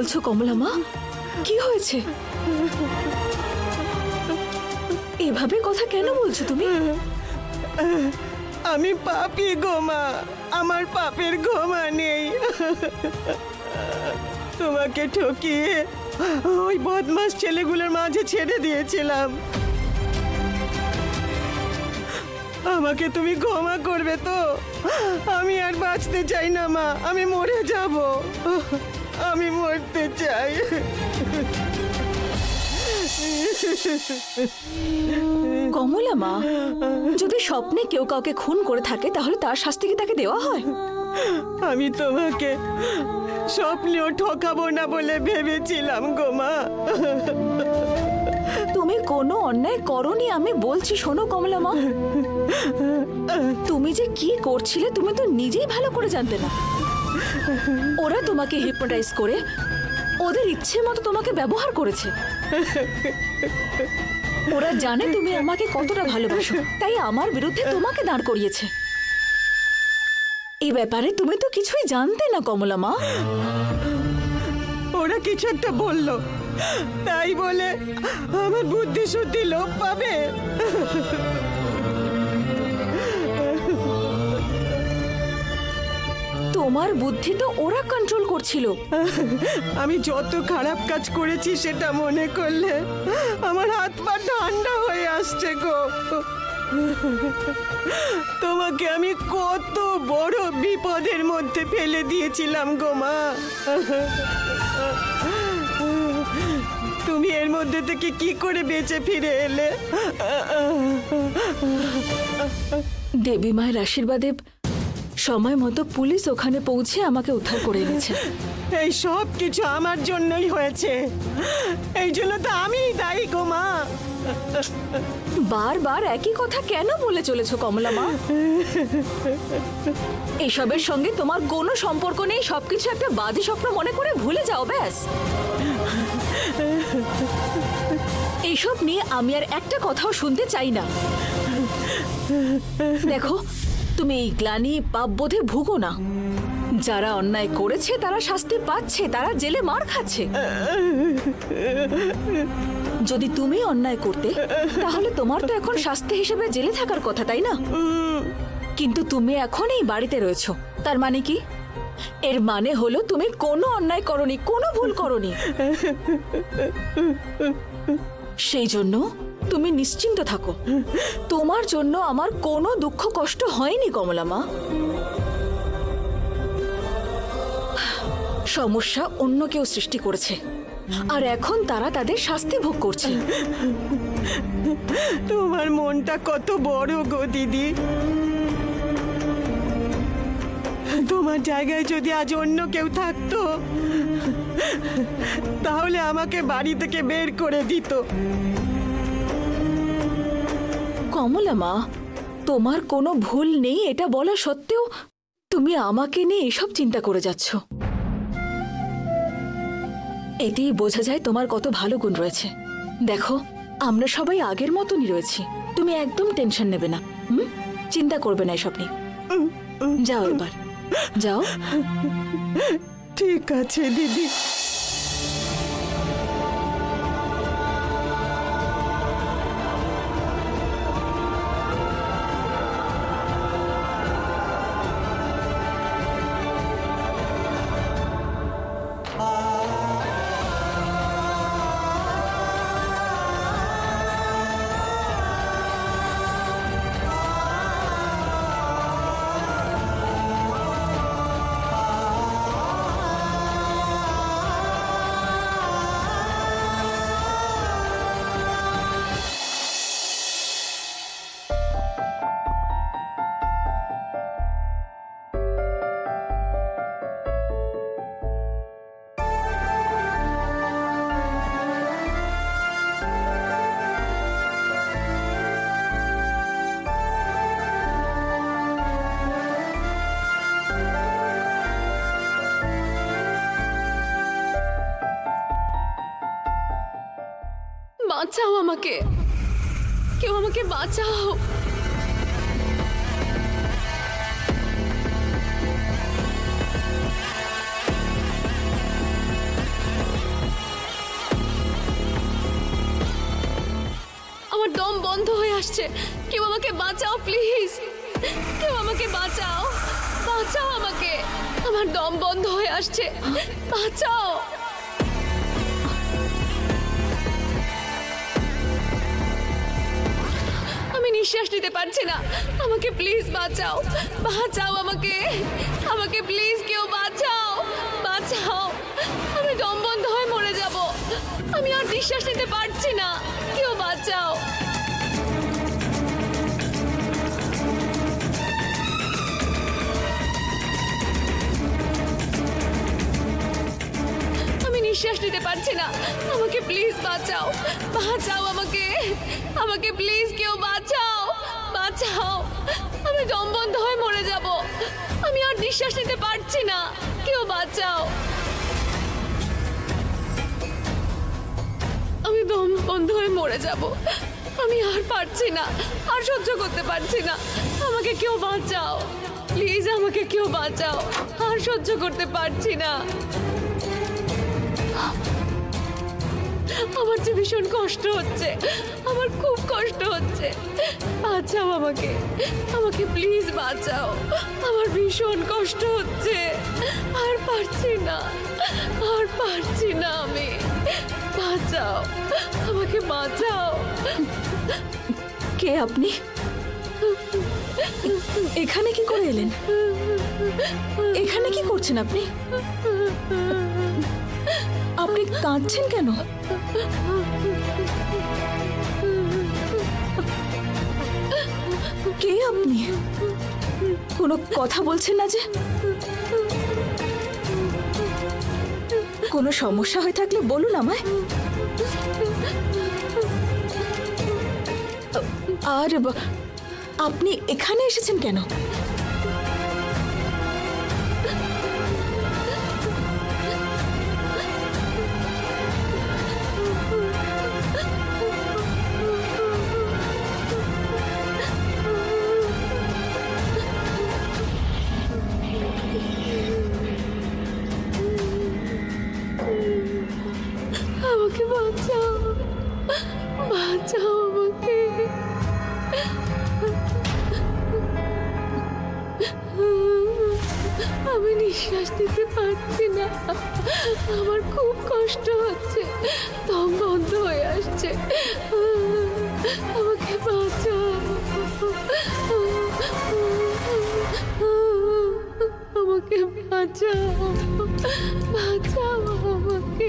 বলছো কমলা মা? কি হয়েছে? এভাবে কথা কেন বলছো তুমি? আমি পাপী গো মা, আমার পাপের ক্ষমা নেই। তোমাকে ঠকিয়ে ওই বদমাস ছেলেগুলোর মাঝে ছেড়ে দিয়েছিলাম। আমাকে তুমি ক্ষমা করবে তো? আমি আর বাঁচতে চাই না মা, আমি মরে যাব, আমি মরতে চাই। কমলা মা, যদি স্বপ্নে কেউ কাউকে খুন করে থাকে তাহলে তার শাস্তি কি তাকে দেওয়া হয়? আমি তোমাকে স্বপ্নেও ঠকাবো না বলে ভেবেছিলাম গো মা। তুমি কোনো অন্যায় করনি আমি বলছি। শোনো কমলা মা, তুমি যে কি করছিলে তুমি তো নিজেই ভালো করে জানতে না। ওরা তোমাকে হিপনোটাইজ করে ওদের ইচ্ছে মতো তোমাকে ব্যবহার করেছে। ওরা জানে তুমি আমাকে কতটা ভালোবাসো, তাই আমার বিরুদ্ধে তোমাকে দাঁড় করিয়েছে। এই ব্যাপারে তুমি তো কিছুই জানতে না কমলা মা। ওরা কিছু একটা বললো তাই বলে আমার বুদ্ধি শুদ্ধি লোপ পাবে? তোমার বুদ্ধি তো ওরা কন্ট্রোল করছিল। আমি যত খারাপ কাজ করেছি সেটা মনে করলে আমার হাত পা ঠান্ডা হয়ে আসছে গো। তোমাকে আমি কত বড় বিপদের মধ্যে ফেলে দিয়েছিলাম গো মা। তুমি এর মধ্যে থেকে কি করে বেঁচে ফিরে এলে? দেবী মায়ের আশীর্বাদে সময় মতো পুলিশ ওখানে পৌঁছে আমাকে উদ্ধার করে এনেছে। এই সব কিছু আমার জন্যই হয়েছে, এই জন্য তো আমিই দায়ী গো মা। বারবার একই কথা কেন বলে চলেছো কমলা মা? এসবের সঙ্গে তোমার কোনো সম্পর্ক নেই, সবকিছু একটা বাজে স্বপ্ন মনে করে ভুলে যাও ব্যাস। এইসব নিয়ে আমি আর একটা কথাও শুনতে চাই না। দেখো, তুমি এই গ্লানি পাপ বোধে ভুগো না। যারা অন্যায় করেছে তারা শাস্তি পাচ্ছে, তারা জেলে মার খাচ্ছে। যদি তুমি অন্যায় করতে তাহলে তোমার তো এখন শাস্তি হিসেবে জেলে থাকার কথা, তাই না? কিন্তু তুমি এখন এই বাড়িতে রয়েছো, তার মানে কি? এর মানে হলো তুমি কোনো অন্যায় করনি, কোনো ভুল করনি। সেই জন্য তুমি নিশ্চিন্ত থাকো, তোমার জন্য আমার কোনো দুঃখ কষ্ট হয়নি কমলা মা। সমস্যা অন্য কেউ সৃষ্টি করেছে আর এখন তারা তাদের শাস্তি ভোগ করছে। তোমার মনটা কত বড় গো দিদি। তোমার জায়গায় যদি আজ অন্য কেউ থাকতো তাহলে আমাকে বাড়ি থেকে বের করে দিত। কমলা মা, তোমার কোনো ভুল নেই এটা বলা সত্ত্বেও তুমি আমাকে নিয়ে এসব চিন্তা করে যাচ্ছ। এতেই বোঝা যায় তোমার কত ভালো গুণ রয়েছে। দেখো, আমরা সবাই আগের মতনই রয়েছি, তুমি একদম টেনশন নেবে না, চিন্তা করবে না এসব নিয়ে। যাও এবার, যাও। ঠিক আছে দিদি। বাঁচাও আমাকে, কেউ আমাকে বাঁচাও। দম বন্ধ হয়ে আসছে। কেউ আমাকে বাঁচাও প্লিজ, কেউ আমাকে বাঁচাও, বাঁচাও আমাকে, আমার দম বন্ধ হয়ে আসছে, বাঁচাও। আমি নিঃশ্বাস নিতে পারছি না, আমাকে প্লিজ বাঁচাও, বাঁচাও আমাকে, আমাকে প্লিজ কেউ বাঁচাও, বাঁচাও, আমি দম বন্ধ হয়ে মরে যাব, আমি আর নিঃশ্বাস নিতে পারছি না, কেউ বাঁচাও। আমি নিঃশ্বাস নিতে পারছি না, আমাকে প্লিজ বাঁচাও, বাঁচাও আমাকে, আমাকে প্লিজ কেউ বাঁচাও, বাঁচাও, আমি দম বন্ধ হয়ে মরে যাব, আমি আর নিঃশ্বাস নিতে পারছি না, কেউ বাঁচাও। আমি দম বন্ধ হয়ে মরে যাব, আমি আর পারছি না, আর সহ্য করতে পারছি না, আমাকে কেউ বাঁচাও প্লিজ, আমাকে কেউ বাঁচাও, আর সহ্য করতে পারছি না। আমার যে ভীষণ কষ্ট হচ্ছে, আমার খুব কষ্ট হচ্ছে, বাঁচাও আমাকে, আমাকে প্লিজ বাঁচাও, আমার ভীষণ কষ্ট হচ্ছে, আর পারছি না, আর পারছি না আমি, বাঁচাও আমাকে, বাঁচাও। কে আপনি? এখানে কি করে এলেন? এখানে কি করছেন আপনি? আপনি কাঁদছেন কেন? কে আপনি? কোনো কথা বলছেন না যে? কোনো সমস্যা হয়ে থাকলে বলুন আমায়। আর আপনি এখানে এসেছেন কেন? আমাকে বাঁচাও, বাঁচাও আমাকে, আমি নিঃশ্বাস নিতে পারছি না, আমার খুব কষ্ট হচ্ছে, দম বন্ধ হয়ে আসছে, আমাকে বাঁচাও, আমাকে বাঁচাও, বাঁচাও আমাকে।